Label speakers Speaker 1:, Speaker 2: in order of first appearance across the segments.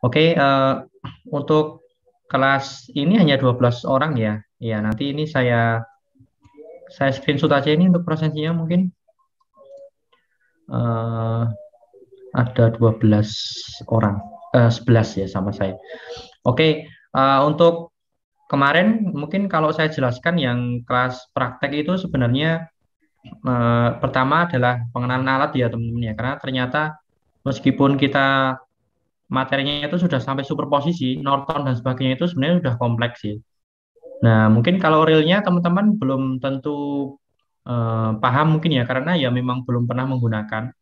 Speaker 1: Oke, untuk kelas ini hanya 12 orang ya. Ya, nanti ini saya screenshot aja ini untuk presensinya mungkin eh, ada 12 orang. 11 ya sama saya. Oke, untuk kemarin mungkin kalau saya jelaskan yang kelas praktek itu sebenarnya pertama adalah pengenalan alat ya teman-teman ya. Karena ternyata meskipun kita materinya itu sudah sampai superposisi, Norton dan sebagainya itu sebenarnya sudah kompleks sih. Nah, mungkin kalau realnya teman-teman belum tentu paham mungkin ya, karena ya memang belum pernah menggunakan.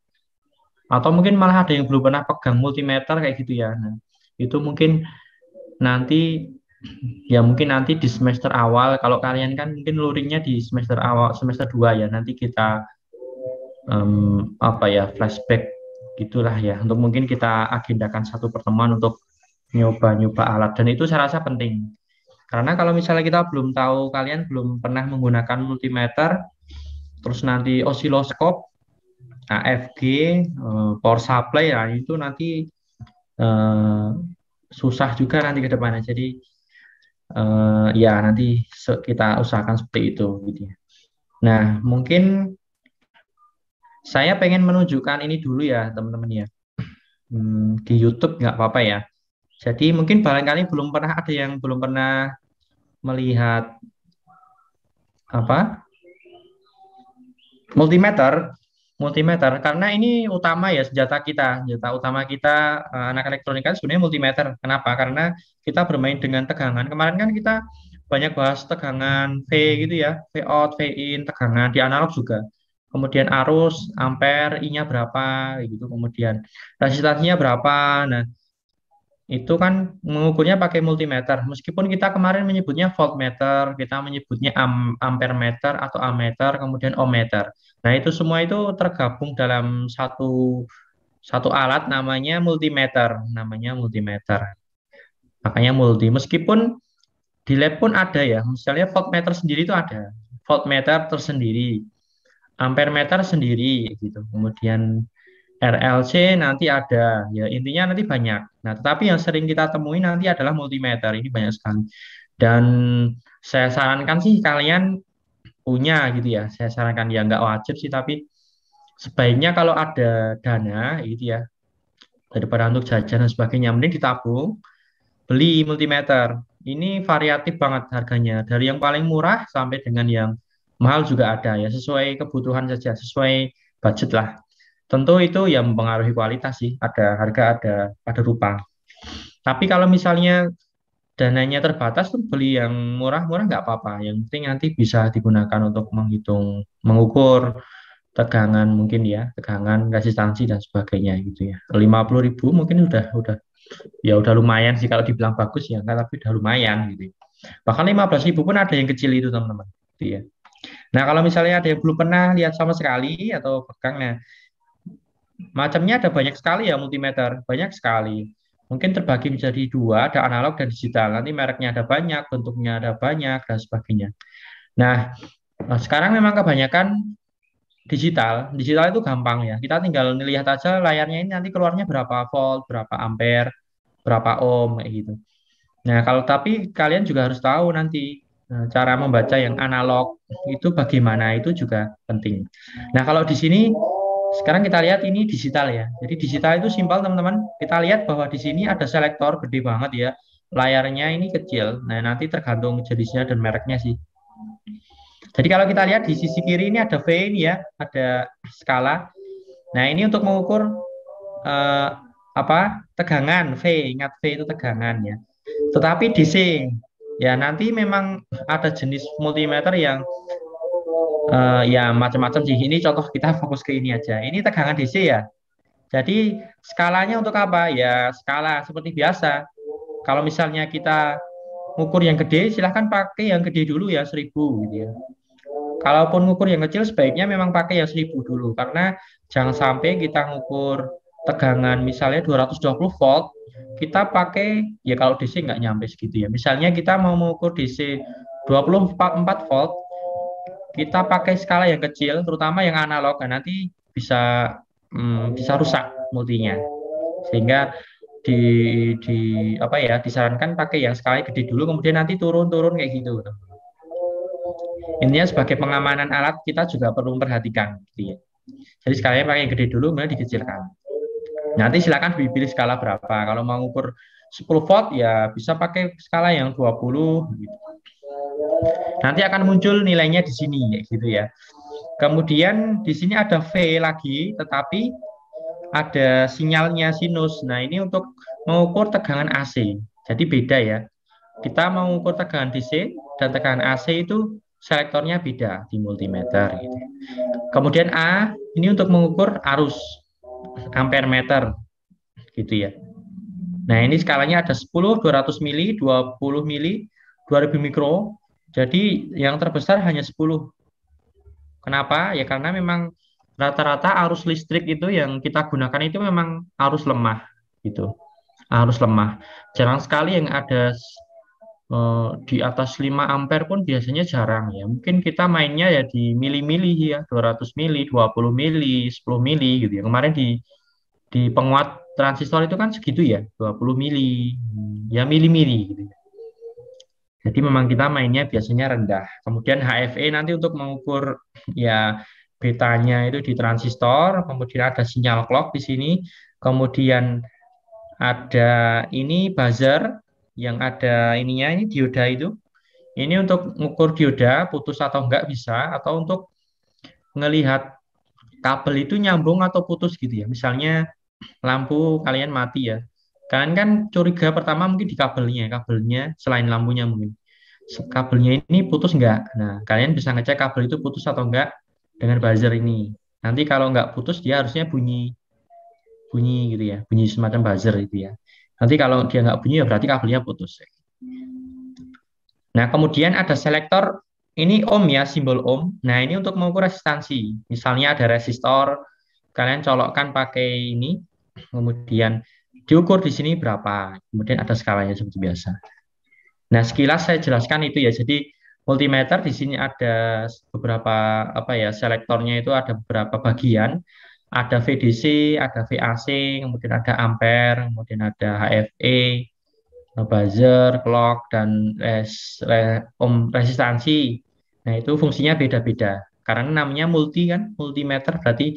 Speaker 1: Atau mungkin malah ada yang belum pernah pegang multimeter kayak gitu ya. Nah, itu mungkin nanti ya mungkin nanti di semester awal, kalau kalian kan mungkin luringnya di semester awal, semester 2 ya, nanti kita apa ya, flashback gitulah ya. Untuk mungkin kita agendakan satu pertemuan untuk nyoba-nyoba alat. Dan itu saya rasa penting. Karena kalau misalnya kita belum tahu, kalian belum pernah menggunakan multimeter, terus nanti osiloskop, AFG, power supply, ya itu nanti eh, susah juga nanti ke depannya. Jadi ya nanti kita usahakan seperti itu gitu ya. Nah, mungkin saya pengen menunjukkan ini dulu ya teman-teman ya. Di YouTube nggak apa-apa ya. Jadi mungkin barangkali belum pernah ada yang belum pernah melihat apa multimeter. Multimeter, karena ini utama ya senjata utama kita anak elektronika sebenarnya multimeter. Kenapa? Karena kita bermain dengan tegangan. Kemarin kan kita banyak bahas tegangan V gitu ya, V out, V in, tegangan di analog juga. Kemudian arus, ampere, I-nya berapa, gitu. Kemudian resistansinya berapa. Nah, itu kan mengukurnya pakai multimeter. Meskipun kita kemarin menyebutnya voltmeter, kita menyebutnya ampere meter atau ammeter, kemudian ohmmeter. Nah, itu semua itu tergabung dalam satu satu alat namanya multimeter. Makanya multi. Meskipun di lab pun ada ya, misalnya voltmeter sendiri itu ada. Voltmeter tersendiri, ampere meter sendiri gitu. Kemudian RLC nanti ada, ya intinya nanti banyak. Nah, tetapi yang sering kita temui nanti adalah multimeter, ini banyak sekali. Dan saya sarankan sih kalian punya gitu ya, saya sarankan ya nggak wajib sih, tapi sebaiknya kalau ada dana gitu ya, daripada untuk jajan dan sebagainya, mending ditabung, beli multimeter. Ini variatif banget harganya, dari yang paling murah sampai dengan yang mahal juga ada ya, sesuai kebutuhan saja, sesuai budget lah. Tentu itu yang mempengaruhi kualitas sih, ada harga, ada rupa. Tapi kalau misalnya dananya terbatas tuh beli yang murah-murah nggak apa-apa. Yang penting nanti bisa digunakan untuk menghitung, mengukur tegangan mungkin ya, tegangan, resistansi dan sebagainya gitu ya. 50.000 mungkin udah ya udah lumayan sih kalau dibilang bagus ya, enggak, tapi udah lumayan gitu. Bahkan 15.000 pun ada yang kecil itu teman-teman. Gitu ya. Nah kalau misalnya ada yang belum pernah lihat sama sekali atau pegang, nah macamnya ada banyak sekali ya multimeter, banyak sekali. Mungkin terbagi menjadi dua, ada analog dan digital. Nanti mereknya ada banyak, bentuknya ada banyak, dan sebagainya. Nah, sekarang memang kebanyakan digital. Digital itu gampang ya. Kita tinggal lihat aja layarnya ini nanti keluarnya berapa volt, berapa ampere, berapa ohm, kayak gitu. Nah, kalau tapi kalian juga harus tahu nanti cara membaca yang analog itu bagaimana, itu juga penting. Nah, kalau di sini sekarang kita lihat ini digital ya. Jadi digital itu simpel teman-teman. Kita lihat bahwa di sini ada selektor gede banget ya. Layarnya ini kecil. Nah, nanti tergantung jenisnya dan mereknya sih. Jadi kalau kita lihat di sisi kiri ini ada V ini ya, ada skala. Nah, ini untuk mengukur eh, apa? Tegangan V. Ingat V itu tegangan ya. Tetapi DC ya nanti memang ada jenis multimeter yang ya macam-macam sih. Ini contoh kita fokus ke ini aja. Ini tegangan DC ya. Jadi skalanya untuk apa? Ya skala seperti biasa. Kalau misalnya kita ngukur yang gede, silahkan pakai yang gede dulu ya 1.000 gitu ya. Kalaupun ngukur yang kecil, sebaiknya memang pakai yang 1.000 dulu. Karena jangan sampai kita ngukur tegangan misalnya 220 volt, kita pakai, ya kalau DC nggak nyampe segitu ya. Misalnya kita mau mengukur DC 24 volt, kita pakai skala yang kecil, terutama yang analog, kan nanti bisa bisa rusak multinya. Sehingga di di apa ya, disarankan pakai yang skalanya gede dulu, kemudian nanti turun-turun kayak gitu. Intinya sebagai pengamanan alat kita juga perlu memperhatikan gitu ya. Jadi skalanya pakai yang gede dulu, kemudian dikecilkan. Nanti silakan pilih skala berapa. Kalau mau ukur 10 volt ya bisa pakai skala yang 20 gitu. Nanti akan muncul nilainya di sini ya gitu ya. Kemudian di sini ada V lagi, tetapi ada sinyalnya sinus. Nah, ini untuk mengukur tegangan AC. Jadi beda ya. Kita mengukur tegangan DC dan tegangan AC itu selektornya beda di multimeter gitu. Kemudian A ini untuk mengukur arus ampere meter gitu ya. Nah, ini skalanya ada 10, 200 mili, 20 mili, 2000 mikro. Jadi yang terbesar hanya 10. Kenapa? Ya karena memang rata-rata arus listrik itu yang kita gunakan itu memang arus lemah gitu. Arus lemah. Jarang sekali yang ada di atas 5 ampere pun biasanya jarang ya. Mungkin kita mainnya ya di mili-mili ya, 200 mili, 20 mili, 10 mili gitu ya. Kemarin di penguat transistor itu kan segitu ya, 20 mili, ya mili-mili gitu. Jadi memang kita mainnya biasanya rendah. Kemudian HFE nanti untuk mengukur ya betanya itu di transistor, kemudian ada sinyal clock di sini, kemudian ada ini buzzer yang ada ininya ini dioda itu. Ini untuk mengukur dioda putus atau enggak bisa, atau untuk melihat kabel itu nyambung atau putus gitu ya. Misalnya lampu kalian mati ya. Kalian kan curiga pertama mungkin di kabelnya selain lampunya mungkin. Kabelnya ini putus enggak? Nah, kalian bisa ngecek kabel itu putus atau enggak dengan buzzer ini. Nanti kalau enggak putus dia harusnya bunyi bunyi gitu ya, bunyi semacam buzzer itu ya. Nanti kalau dia enggak bunyi ya berarti kabelnya putus. Nah, kemudian ada selektor ini ohm ya, simbol ohm. Nah, ini untuk mengukur resistansi. Misalnya ada resistor, kalian colokkan pakai ini, kemudian diukur di sini berapa. Kemudian ada skalanya seperti biasa. Nah, sekilas saya jelaskan itu ya. Jadi multimeter di sini ada beberapa apa ya, selektornya itu ada beberapa bagian. Ada VDC, ada VAC, kemudian ada ampere, kemudian ada HFE, buzzer, clock, dan resistansi. Nah, itu fungsinya beda-beda. Karena namanya multi kan, multimeter berarti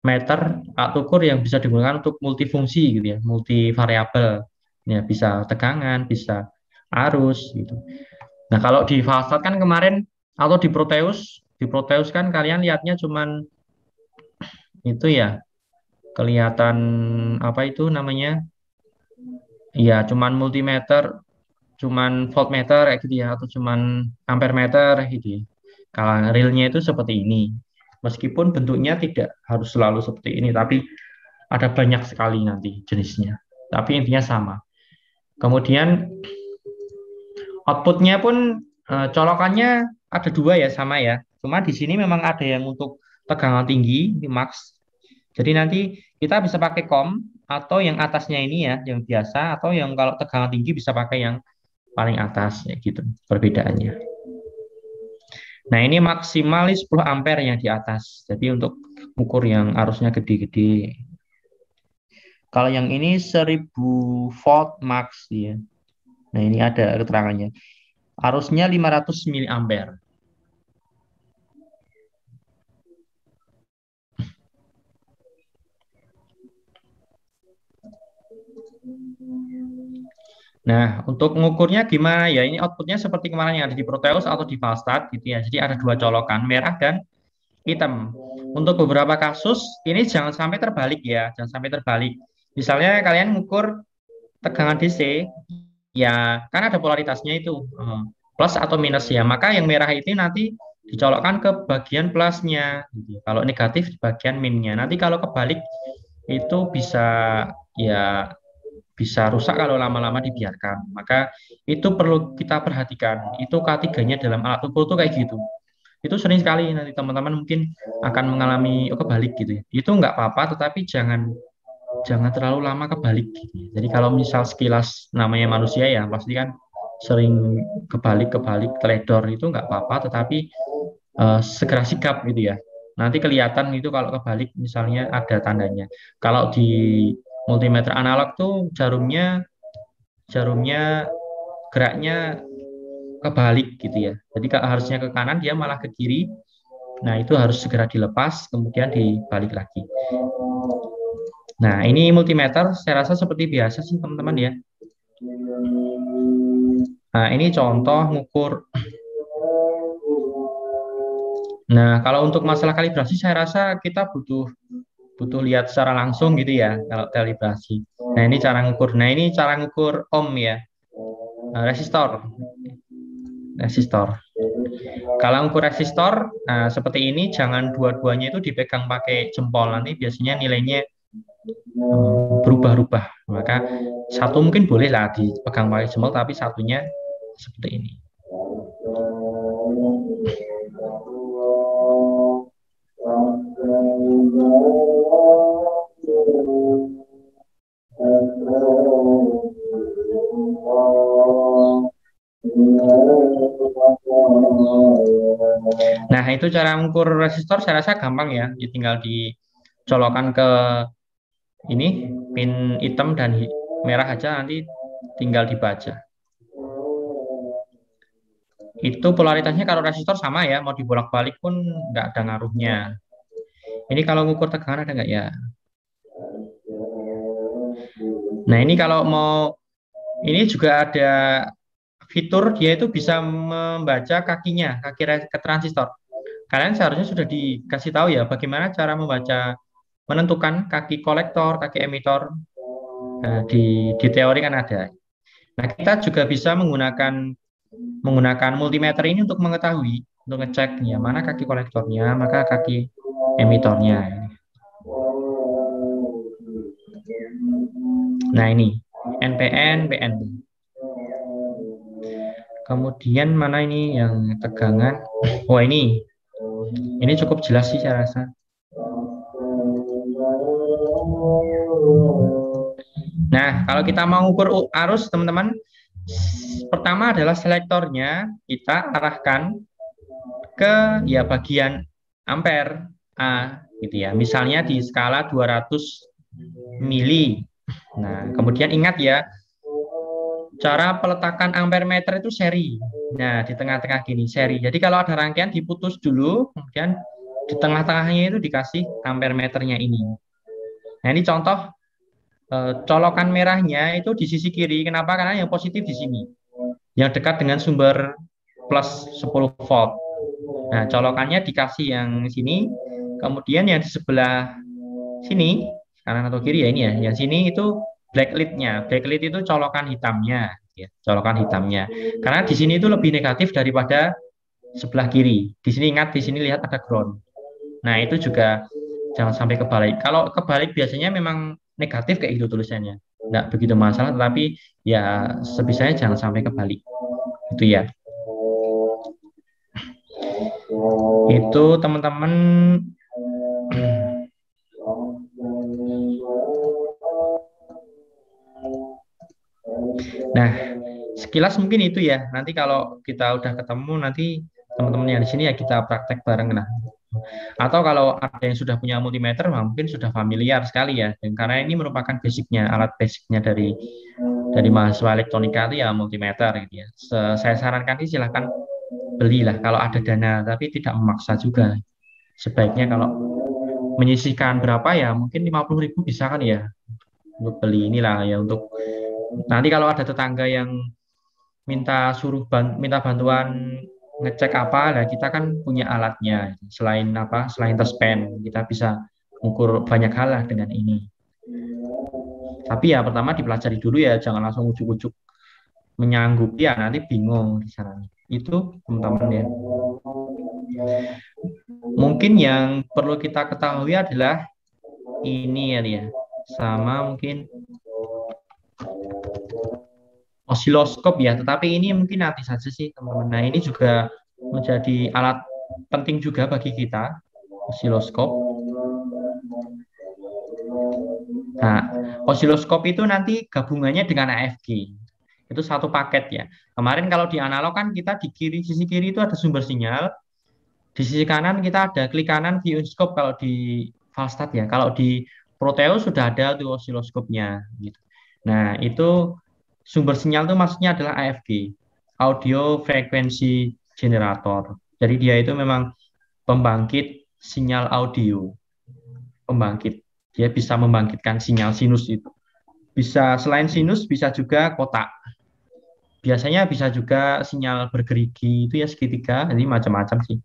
Speaker 1: meter alat ukur yang bisa digunakan untuk multifungsi gitu ya, multi variabel. Ya, bisa tegangan, bisa arus gitu. Nah, kalau di Falstad kan kemarin atau di Proteus kan kalian lihatnya cuman itu ya, kelihatan apa itu namanya? Ya, cuman multimeter, cuman voltmeter kayak gitu ya, atau cuman ampere meter gitu ya. Kalau realnya itu seperti ini. Meskipun bentuknya tidak harus selalu seperti ini, tapi ada banyak sekali nanti jenisnya. Tapi intinya sama. Kemudian outputnya pun colokannya ada dua ya, sama ya. Cuma di sini memang ada yang untuk tegangan tinggi, di max. Jadi nanti kita bisa pakai kom atau yang atasnya ini ya, yang biasa, atau yang kalau tegangan tinggi bisa pakai yang paling atas ya gitu perbedaannya. Nah, ini maksimal 10 ampere yang di atas. Jadi untuk ukur yang arusnya gede-gede. Kalau yang ini 1000 volt max ya. Nah, ini ada keterangannya. Arusnya 500 miliampere. Nah, untuk mengukurnya gimana ya? Ini outputnya seperti kemarin yang ada di Proteus atau di Falstad gitu ya. Jadi ada dua colokan, merah dan hitam. Untuk beberapa kasus ini jangan sampai terbalik ya, jangan sampai terbalik. Misalnya kalian mengukur tegangan DC, ya kan ada polaritasnya itu plus atau minus ya. Maka yang merah itu nanti dicolokkan ke bagian plusnya. Gitu. Kalau negatif di bagian minnya. Nanti kalau kebalik itu bisa ya bisa rusak kalau lama-lama dibiarkan. Maka itu perlu kita perhatikan. Itu K3-nya dalam alat ukur itu kayak gitu. Itu sering sekali nanti teman-teman mungkin akan mengalami kebalik gitu ya. Itu nggak apa-apa, tetapi jangan jangan terlalu lama kebalik gitu ya. Jadi kalau misal sekilas namanya manusia ya pasti kan sering kebalik-kebalik teledor itu nggak apa-apa, tetapi segera sikap gitu ya. Nanti kelihatan itu kalau kebalik misalnya ada tandanya. Kalau di Multimeter analog tuh jarumnya geraknya kebalik gitu ya. Jadi harusnya ke kanan dia malah ke kiri. Nah, itu harus segera dilepas kemudian dibalik lagi. Nah, ini multimeter saya rasa seperti biasa sih teman-teman ya. Nah, ini contoh ngukur. Nah, kalau untuk masalah kalibrasi saya rasa kita butuh butuh lihat secara langsung gitu ya kalau kalibrasi. Nah, ini cara ngukur. Nah, ini cara ngukur ohm ya. Nah, resistor. Resistor. Kalau ngukur resistor, nah, seperti ini jangan dua-duanya itu dipegang pakai jempol. Nanti biasanya nilainya berubah-ubah. Maka satu mungkin boleh lah dipegang pakai jempol, tapi satunya seperti ini. Nah, itu cara mengukur resistor saya rasa gampang ya. Tinggal dicolokkan ke ini pin hitam dan merah aja, nanti tinggal dibaca. Itu polaritasnya kalau resistor sama ya, mau dibolak-balik pun nggak ada ngaruhnya. Ini kalau mengukur tegangan ada nggak ya? Nah, ini kalau mau, ini juga ada fitur dia itu bisa membaca kakinya, kaki ke transistor. Kalian seharusnya sudah dikasih tahu ya bagaimana cara membaca, menentukan kaki kolektor, kaki emitor. Nah, di teori kan ada. Nah, kita juga bisa menggunakan multimeter ini untuk mengetahui, untuk ngecek ya mana kaki kolektornya, maka kaki emitornya. Nah, ini NPN, PNP. Kemudian mana ini yang tegangan? Wah, ini cukup jelas sih saya rasa. Nah, kalau kita mau ukur arus, teman-teman, pertama adalah selektornya kita arahkan ke ya bagian ampere A gitu ya. Misalnya di skala 200 mili. Nah, kemudian ingat ya, cara peletakan ampere meter itu seri. Nah, di tengah-tengah gini seri. Jadi kalau ada rangkaian diputus dulu, kemudian di tengah-tengahnya itu dikasih ampere meternya ini. Nah, ini contoh colokan merahnya itu di sisi kiri. Kenapa? Karena yang positif di sini. Yang dekat dengan sumber plus 10 volt. Nah, colokannya dikasih yang sini. Kemudian yang di sebelah sini, kanan atau kiri ya ini ya. Yang sini itu blacklit-nya. Blacklit itu colokan hitamnya. Ya, colokan hitamnya. Karena di sini itu lebih negatif daripada sebelah kiri. Di sini ingat, di sini lihat ada ground. Nah, itu juga jangan sampai kebalik. Kalau kebalik biasanya memang negatif kayak gitu tulisannya. Nggak begitu masalah, tetapi ya sebisanya jangan sampai kebalik. Itu ya. Itu teman-teman. Nah, sekilas mungkin itu ya. Nanti kalau kita udah ketemu, nanti teman-teman yang di sini ya kita praktek bareng. Nah, atau kalau ada yang sudah punya multimeter, nah mungkin sudah familiar sekali ya. Dan karena ini merupakan basicnya, alat basicnya dari mahasiswa elektronika itu ya multimeter gitu ya. Saya sarankan sih silahkan belilah kalau ada dana, tapi tidak memaksa juga. Sebaiknya kalau menyisihkan berapa ya, mungkin 50.000 bisa kan ya untuk beli inilah ya, untuk nanti kalau ada tetangga yang minta bantuan ngecek apa, nah kita kan punya alatnya. Selain apa, selain touchpen kita bisa ukur banyak hal lah dengan ini. Tapi ya pertama dipelajari dulu ya, jangan langsung ujuk-ujuk menyanggupi ya, nanti bingung di sana. Itu teman-teman ya. Mungkin yang perlu kita ketahui adalah ini ya, sama mungkin osiloskop ya, tetapi ini mungkin nanti saja sih teman-teman. Nah, ini juga menjadi alat penting juga bagi kita, osiloskop. Nah, osiloskop itu nanti gabungannya dengan AFG. Itu satu paket ya. Kemarin kalau di analog kan kita di kiri, sisi kiri itu ada sumber sinyal, di sisi kanan kita ada klik kanan view scope kalau di Falstad ya. Kalau di Proteus sudah ada tuh osiloskopnya gitu. Nah, itu sumber sinyal itu maksudnya adalah AFG, Audio Frequency Generator. Jadi dia itu memang pembangkit sinyal audio, pembangkit. Dia bisa membangkitkan sinyal sinus itu. Bisa selain sinus, bisa juga kotak. Biasanya bisa juga sinyal bergerigi itu ya segitiga, jadi macam-macam sih.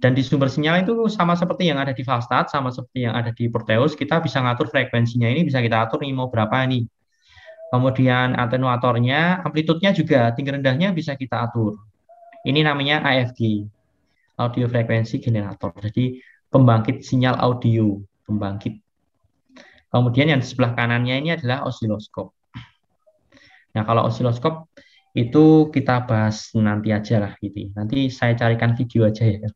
Speaker 1: Dan di sumber sinyal itu sama seperti yang ada di Falstad, sama seperti yang ada di Proteus, kita bisa ngatur frekuensinya ini, bisa kita atur ini mau berapa nih. Kemudian atenuatornya, amplitudenya juga, tinggi rendahnya bisa kita atur. Ini namanya AFG, Audio Frequency Generator. Jadi pembangkit sinyal audio, pembangkit. Kemudian yang di sebelah kanannya ini adalah osiloskop. Nah, kalau osiloskop itu kita bahas nanti aja lah gitu. Nanti saya carikan video aja ya.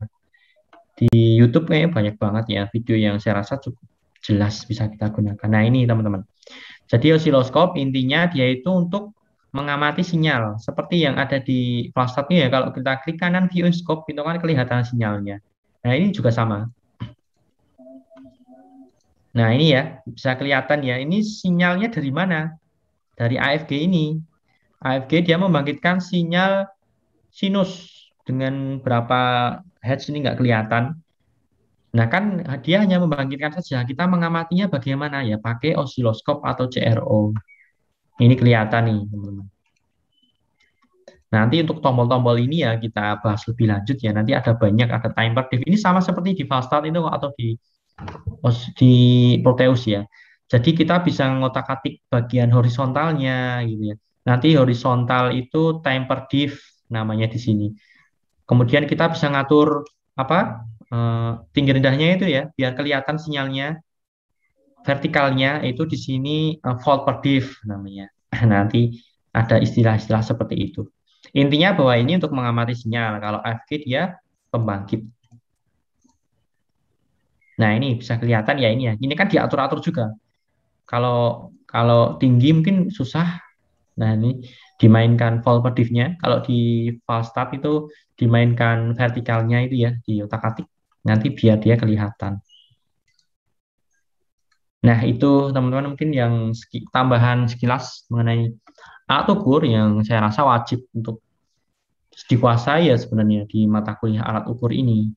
Speaker 1: Di YouTube kayaknya banyak banget ya video yang saya rasa cukup jelas bisa kita gunakan. Nah, ini teman-teman. Jadi osiloskop intinya dia itu untuk mengamati sinyal seperti yang ada di flashlight ya. Kalau kita klik kanan viewing scope itu kan kelihatan sinyalnya. Nah, ini juga sama. Nah, ini ya bisa kelihatan ya. Ini sinyalnya dari mana? Dari AFG ini. AFG dia membangkitkan sinyal sinus dengan berapa hertz ini nggak kelihatan. Nah, kan dia hanya membangkitkan saja. Kita mengamatinya bagaimana ya? Pakai osiloskop atau CRO. Ini kelihatan nih, teman-teman. Nanti untuk tombol-tombol ini ya kita bahas lebih lanjut ya. Nanti ada banyak, ada timer diff. Ini sama seperti di Falstad itu atau di Proteus ya. Jadi kita bisa ngotak-atik bagian horizontalnya gitu ya. Nanti horizontal itu temper diff namanya di sini. Kemudian kita bisa ngatur apa tinggi rendahnya itu ya, biar kelihatan sinyalnya. Vertikalnya itu di sini volt per diff namanya. Nanti ada istilah-istilah seperti itu. Intinya bahwa ini untuk mengamati sinyal. Kalau AFG dia pembangkit. Nah, ini bisa kelihatan ya ini ya. Ini kan diatur-atur juga. Kalau kalau tinggi mungkin susah. Nah, ini dimainkan volt per diff-nya. Kalau di Falstad itu dimainkan vertikalnya itu ya, di otak-atik. Nanti biar dia kelihatan. Nah, itu teman-teman mungkin yang tambahan sekilas mengenai alat ukur yang saya rasa wajib untuk dikuasai ya sebenarnya di mata kuliah alat ukur ini.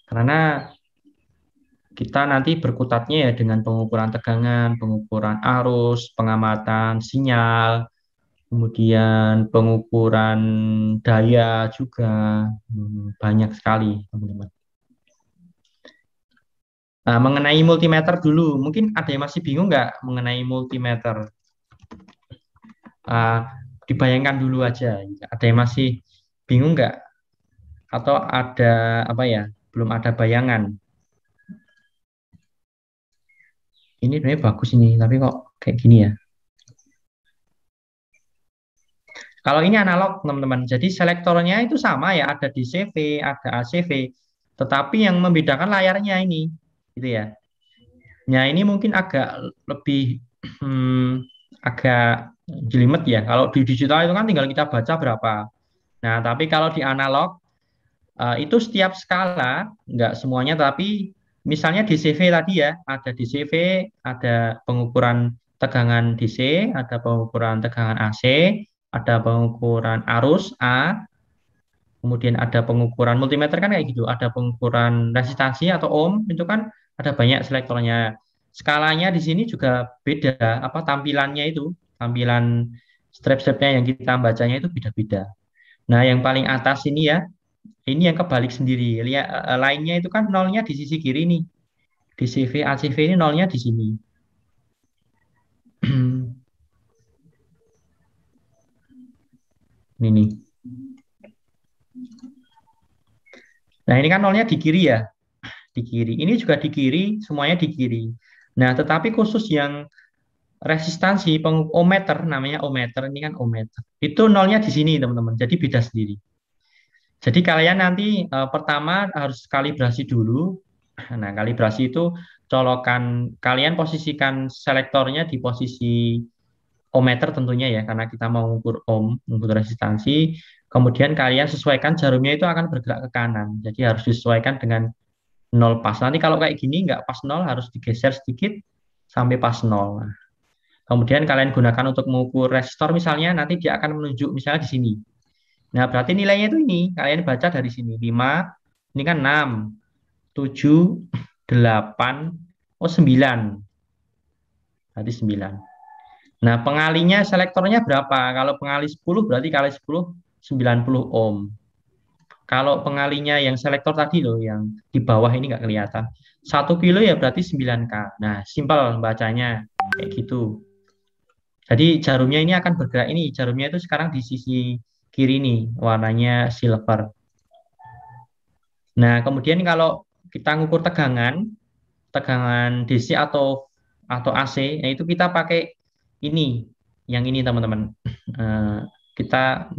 Speaker 1: Karena kita nanti berkutatnya ya dengan pengukuran tegangan, pengukuran arus, pengamatan sinyal, kemudian pengukuran daya juga. Banyak sekali, teman-teman. Nah, mengenai multimeter dulu, mungkin ada yang masih bingung nggak mengenai multimeter? Uh, Dibayangkan dulu aja. Ada yang masih bingung nggak? Atau ada apa ya? Belum ada bayangan. Ini sebenarnya bagus ini, tapi kok kayak gini ya? Kalau ini analog, teman-teman. Jadi selektornya itu sama ya, ada di CV, ada ACV. Tetapi yang membedakan layarnya ini, gitu ya. Nah, ini mungkin agak lebih agak jelimet ya. Kalau di digital itu kan tinggal kita baca berapa. Nah, tapi kalau di analog itu setiap skala, nggak semuanya, tapi misalnya di CV tadi ya, ada di CV, ada pengukuran tegangan DC, ada pengukuran tegangan AC, ada pengukuran arus A, kemudian ada pengukuran multimeter kan kayak gitu, ada pengukuran resistansi atau ohm, itu kan ada banyak selektornya. Skalanya di sini juga beda, apa tampilannya itu, tampilan strap-strapnya yang kita bacanya itu beda-beda. Nah, yang paling atas ini ya, ini yang kebalik sendiri. Lihat lainnya itu kan nolnya di sisi kiri nih. Di CV, ACV ini nolnya di sini. Ini nih. Nah, ini kan nolnya di kiri ya, di kiri. Ini juga di kiri, semuanya di kiri. Nah, tetapi khusus yang resistansi ohmmeter namanya ohmmeter ini kan ohmmeter. Itu nolnya di sini, teman-teman. Jadi beda sendiri. Jadi kalian nanti pertama harus kalibrasi dulu. Nah, kalibrasi itu colokan kalian posisikan selektornya di posisi ohmmeter tentunya ya, karena kita mau mengukur ohm, mengukur resistansi. Kemudian kalian sesuaikan jarumnya itu akan bergerak ke kanan. Jadi harus disesuaikan dengan nol pas. Nanti kalau kayak gini nggak pas nol, harus digeser sedikit sampai pas nol. Nah, kemudian kalian gunakan untuk mengukur resistor misalnya, nanti dia akan menunjuk misalnya di sini. Nah, berarti nilainya itu ini, kalian baca dari sini. 5, ini kan 6, 7, 8, oh 9. Berarti 9. Nah, pengalinya selektornya berapa? Kalau pengali 10 berarti kali 10, 90 ohm. Kalau pengalinya yang selektor tadi loh, yang di bawah ini nggak kelihatan. 1 kilo ya berarti 9K. Nah, simpel bacanya. Kayak gitu. Jadi jarumnya ini akan bergerak ini. Jarumnya itu sekarang di sisi kiri nih, warnanya silver. Nah, kemudian kalau kita ngukur tegangan, tegangan DC atau AC, nah itu kita pakai ini, yang ini teman-teman. Eh, kita